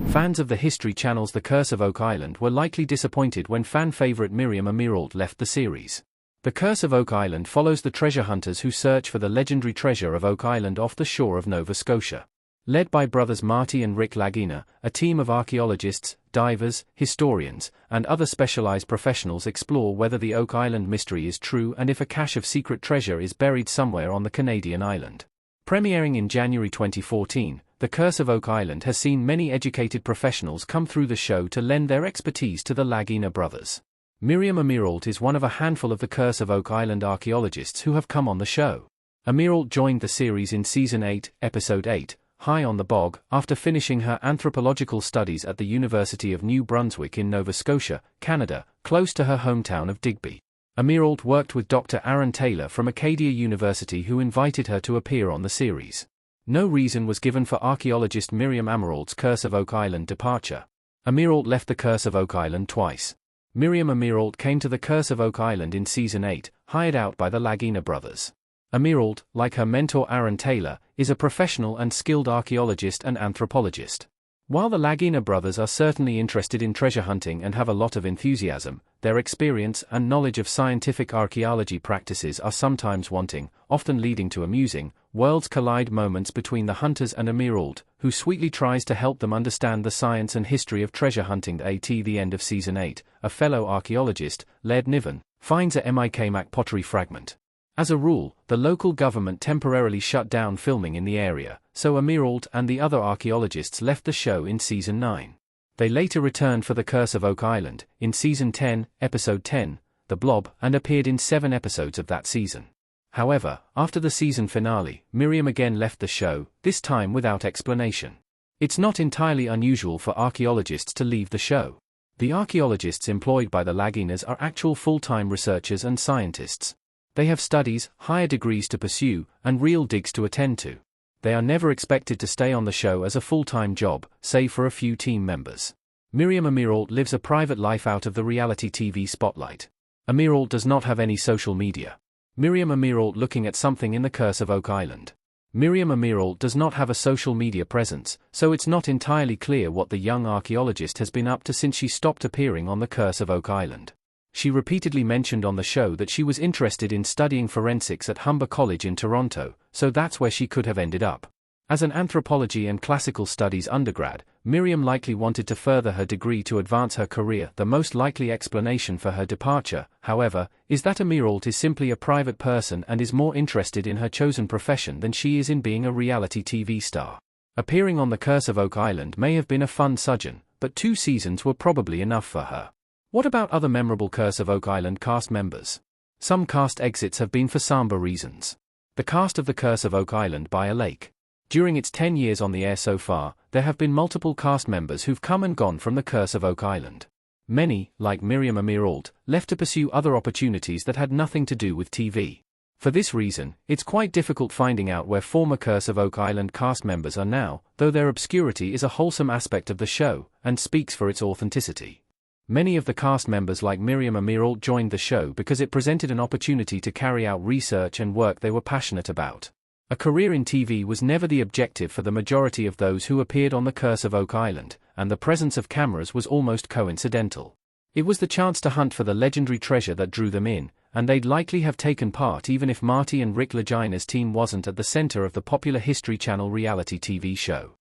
Fans of the History Channel's The Curse of Oak Island were likely disappointed when fan favorite Miriam Amirault left the series. The Curse of Oak Island follows the treasure hunters who search for the legendary treasure of Oak Island off the shore of Nova Scotia. Led by brothers Marty and Rick Lagina, a team of archaeologists, divers, historians, and other specialized professionals explore whether the Oak Island mystery is true and if a cache of secret treasure is buried somewhere on the Canadian island. Premiering in January 2014, The Curse of Oak Island has seen many educated professionals come through the show to lend their expertise to the Lagina brothers. Miriam Amirault is one of a handful of The Curse of Oak Island archaeologists who have come on the show. Amirault joined the series in Season 8, Episode 8, High on the Bog, after finishing her anthropological studies at the University of New Brunswick in Nova Scotia, Canada, close to her hometown of Digby. Amirault worked with Dr. Aaron Taylor from Acadia University, who invited her to appear on the series. No reason was given for archaeologist Miriam Amirault's Curse of Oak Island departure. Amirault left the Curse of Oak Island twice. Miriam Amirault came to the Curse of Oak Island in Season 8, hired out by the Lagina brothers. Amirault, like her mentor Aaron Taylor, is a professional and skilled archaeologist and anthropologist. While the Lagina brothers are certainly interested in treasure hunting and have a lot of enthusiasm, their experience and knowledge of scientific archaeology practices are sometimes wanting, often leading to amusing, worlds collide moments between the hunters and Amirault, who sweetly tries to help them understand the science and history of treasure hunting. At the end of Season 8, a fellow archaeologist, Laird Niven, finds a Mi'kmaq pottery fragment. As a rule, the local government temporarily shut down filming in the area, so Amirault and the other archaeologists left the show in Season 9. They later returned for The Curse of Oak Island, in Season 10, Episode 10, The Blob, and appeared in 7 episodes of that season. However, after the season finale, Miriam again left the show, this time without explanation. It's not entirely unusual for archaeologists to leave the show. The archaeologists employed by the Laginas are actual full-time researchers and scientists. They have studies, higher degrees to pursue, and real digs to attend to. They are never expected to stay on the show as a full-time job, save for a few team members. Miriam Amirault lives a private life out of the reality TV spotlight. Amirault does not have any social media. Miriam Amirault looking at something in The Curse of Oak Island. Miriam Amirault does not have a social media presence, so it's not entirely clear what the young archaeologist has been up to since she stopped appearing on The Curse of Oak Island. She repeatedly mentioned on the show that she was interested in studying forensics at Humber College in Toronto, so that's where she could have ended up. As an anthropology and classical studies undergrad, Miriam likely wanted to further her degree to advance her career. The most likely explanation for her departure, however, is that Amirault is simply a private person and is more interested in her chosen profession than she is in being a reality TV star. Appearing on The Curse of Oak Island may have been a fun sojourn, but 2 seasons were probably enough for her. What about other memorable Curse of Oak Island cast members? Some cast exits have been for somber reasons. The cast of The Curse of Oak Island by a Lake. During its 10 years on the air so far, there have been multiple cast members who've come and gone from The Curse of Oak Island. Many, like Miriam Amirault, left to pursue other opportunities that had nothing to do with TV. For this reason, it's quite difficult finding out where former Curse of Oak Island cast members are now, though their obscurity is a wholesome aspect of the show, and speaks for its authenticity. Many of the cast members like Miriam Amirault joined the show because it presented an opportunity to carry out research and work they were passionate about. A career in TV was never the objective for the majority of those who appeared on The Curse of Oak Island, and the presence of cameras was almost coincidental. It was the chance to hunt for the legendary treasure that drew them in, and they'd likely have taken part even if Marty and Rick Lagina's team wasn't at the center of the popular History Channel reality TV show.